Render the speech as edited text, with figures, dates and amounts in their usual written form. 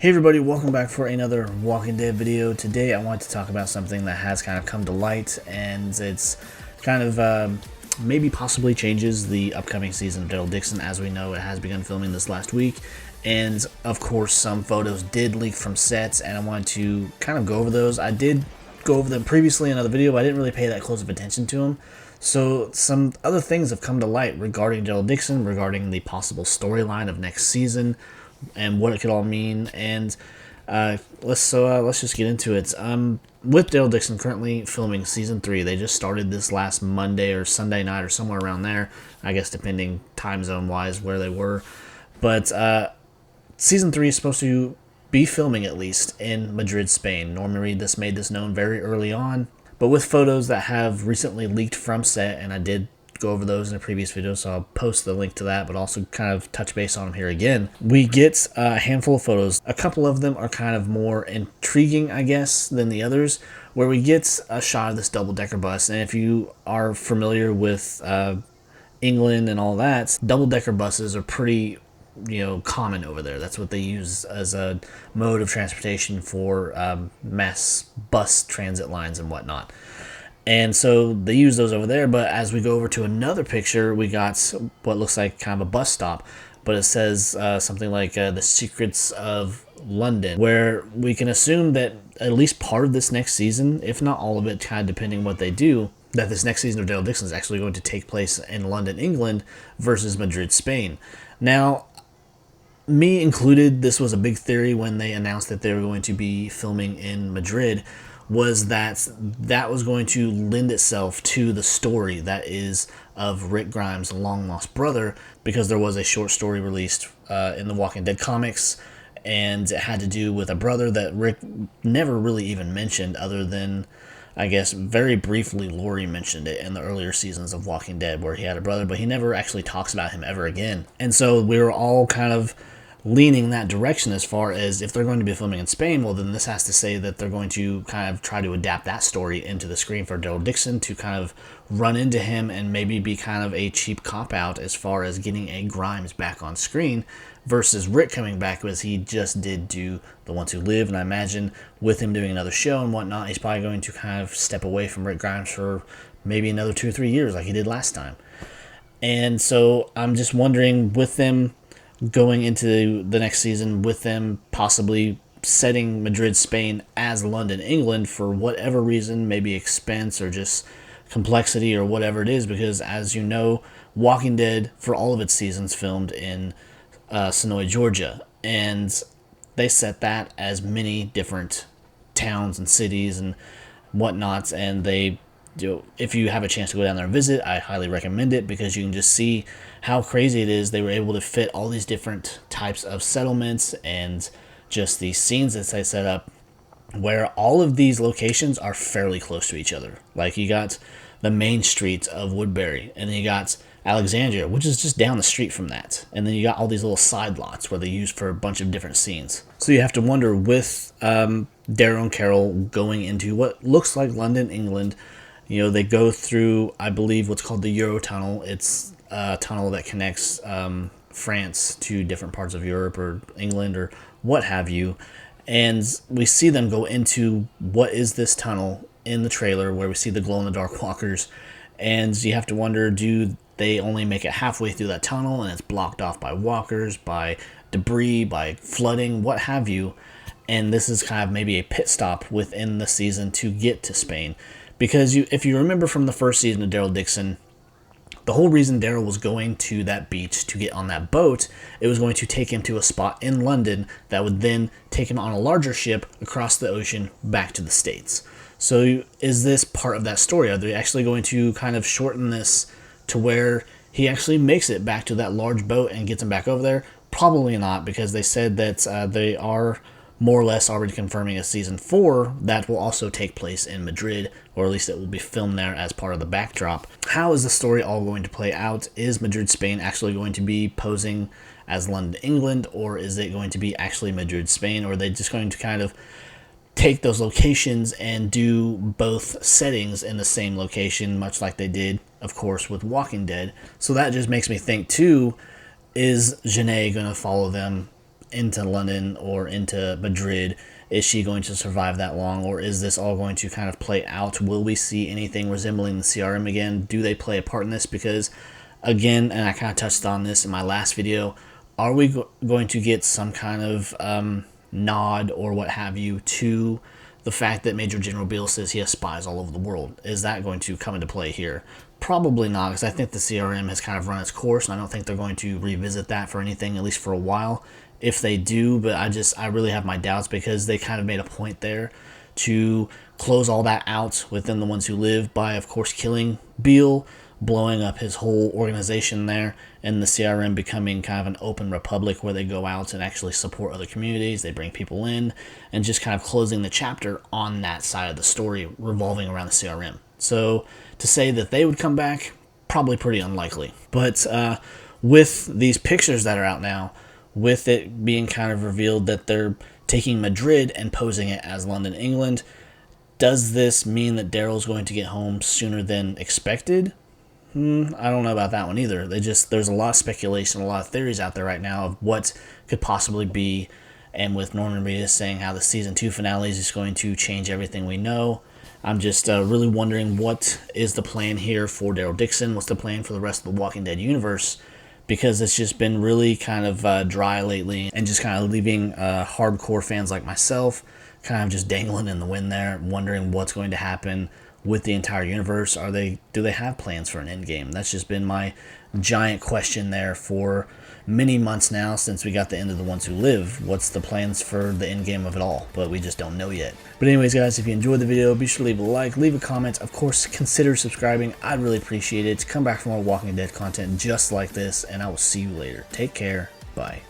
Hey everybody, welcome back for another Walking Dead video. Today I want to talk about something that has kind of come to light, and it's kind of maybe possibly changes the upcoming season of Daryl Dixon. As we know, it has begun filming this last week, and of course some photos did leak from sets, and I wanted to kind of go over those. I did go over them previously in another video, but I didn't really pay that close of attention to them. So some other things have come to light regarding Daryl Dixon, regarding the possible storyline of next season, and what it could all mean. And let's just get into it. With Daryl Dixon currently filming season 3, they just started this last Monday or Sunday night or somewhere around there, I guess, depending time zone wise where they were. But season 3 is supposed to be filming at least in Madrid, Spain. Norman Reedus made this known very early on, but with photos that have recently leaked from set, and I did go over those in a previous video, so I'll post the link to that, but also kind of touch base on them here again. We get a handful of photos. A couple of them are kind of more intriguing, I guess, than the others, where we get a shot of this double-decker bus. And if you are familiar with England and all that, double-decker buses are pretty common over there. That's what they use as a mode of transportation for mass bus transit lines and whatnot. And so they use those over there, but as we go over to another picture, we got what looks like kind of a bus stop, but it says something like The Secrets of London, where we can assume that at least part of this next season, if not all of it, kind of depending what they do, that this next season of Daryl Dixon is actually going to take place in London, England versus Madrid, Spain. Now, me included, this was a big theory when they announced that they were going to be filming in Madrid, was that was going to lend itself to the story that is of Rick Grimes' long-lost brother, because there was a short story released in the Walking Dead comics, and it had to do with a brother that Rick never really even mentioned, other than, I guess, very briefly Lori mentioned it in the earlier seasons of Walking Dead, where he had a brother, but he never actually talks about him ever again. And so we were all kind of leaning that direction as far as, if they're going to be filming in Spain, well, then this has to say that they're going to kind of try to adapt that story into the screen for Daryl Dixon to kind of run into him and maybe be kind of a cheap cop-out as far as getting a Grimes back on screen, versus Rick coming back, because he just did do The Ones Who Live, and I imagine with him doing another show and whatnot, he's probably going to kind of step away from Rick Grimes for maybe another 2 or 3 years like he did last time. And so I'm just wondering, with them going into the next season, with them possibly setting Madrid, Spain as London, England, for whatever reason, maybe expense or just complexity or whatever it is, because as you know, Walking Dead, for all of its seasons, filmed in Sonoy, Georgia, and they set that as many different towns and cities and whatnot, and they, if you have a chance to go down there and visit, I highly recommend it, because you can just see how crazy it is. They were able to fit all these different types of settlements and just these scenes that they set up, where all of these locations are fairly close to each other. Like, you got the main street of Woodbury, and then you got Alexandria, which is just down the street from that, and then you got all these little side lots where they use for a bunch of different scenes. So you have to wonder, with Daryl and Carol going into what looks like London, England, they go through, I believe, what's called the Eurotunnel. It's a tunnel that connects France to different parts of Europe or England or what have you. And we see them go into what is this tunnel in the trailer, where we see the glow-in-the-dark walkers. And you have to wonder, do they only make it halfway through that tunnel and it's blocked off by walkers, by debris, by flooding, what have you? And this is kind of maybe a pit stop within the season to get to Spain. Because if you remember from the first season of Daryl Dixon, the whole reason Daryl was going to that beach to get on that boat, it was going to take him to a spot in London that would then take him on a larger ship across the ocean back to the States. So is this part of that story? Are they actually going to kind of shorten this to where he actually makes it back to that large boat and gets him back over there? Probably not, because they said that they are more or less already confirming a season 4 that will also take place in Madrid, or at least it will be filmed there as part of the backdrop. How is the story all going to play out? Is Madrid, Spain actually going to be posing as London, England, or is it going to be actually Madrid, Spain, or are they just going to kind of take those locations and do both settings in the same location, much like they did, of course, with Walking Dead? So that just makes me think too, is Janae going to follow them into London or into Madrid? Is she going to survive that long, or is this all going to kind of play out? Will we see anything resembling the CRM again? Do they play a part in this? Because, again, and I kind of touched on this in my last video, are we going to get some kind of nod or what have you to the fact that Major General Beale says he has spies all over the world? Is that going to come into play here? Probably not, because I think the CRM has kind of run its course, and I don't think they're going to revisit that for anything, at least for a while, if they do. But I really have my doubts, because they kind of made a point there to close all that out within the Ones Who Live by, of course, killing Beale, blowing up his whole organization there, and the CRM becoming kind of an open republic where they go out and actually support other communities, they bring people in, and just kind of closing the chapter on that side of the story revolving around the CRM. So to say that they would come back, probably pretty unlikely. But with these pictures that are out now, with it being kind of revealed that they're taking Madrid and posing it as London, England, does this mean that Daryl's going to get home sooner than expected? I don't know about that one either. There's a lot of speculation, a lot of theories out there right now of what could possibly be. And with Norman Reedus saying how the season 2 finale is just going to change everything we know, I'm just really wondering what is the plan here for Daryl Dixon. What's the plan for the rest of the Walking Dead universe? Because it's just been really kind of dry lately, and just kind of leaving hardcore fans like myself kind of just dangling in the wind there, wondering what's going to happen with the entire universe. Do they have plans for an end game? That's just been my giant question there for many months now, since we got the end of the Ones Who Live. What's the plans for the end game of it all? But we just don't know yet. But anyways, guys, if you enjoyed the video, be sure to leave a like, leave a comment. Of course, consider subscribing. I'd really appreciate it. Come back for more Walking Dead content just like this, and I will see you later. Take care. Bye.